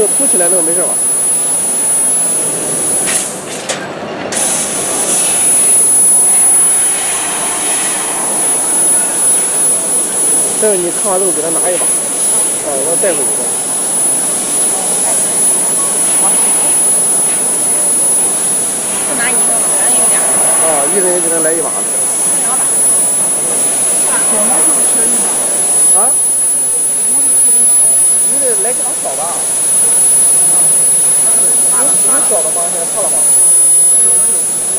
个凸起来那个没事吧？这个你看完之后给他拿一把，我带回去的。就拿一个吧，咱有点。一人给他来一把。2把。小毛就吃一把。啊？你得来给他扫吧。有小的吗？现在差了吗？有。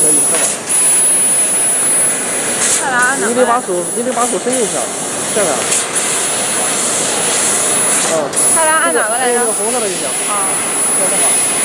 你看吧。你得把手伸进去，这样。他俩按哪个来着？那个红色的就行。啊。就这个。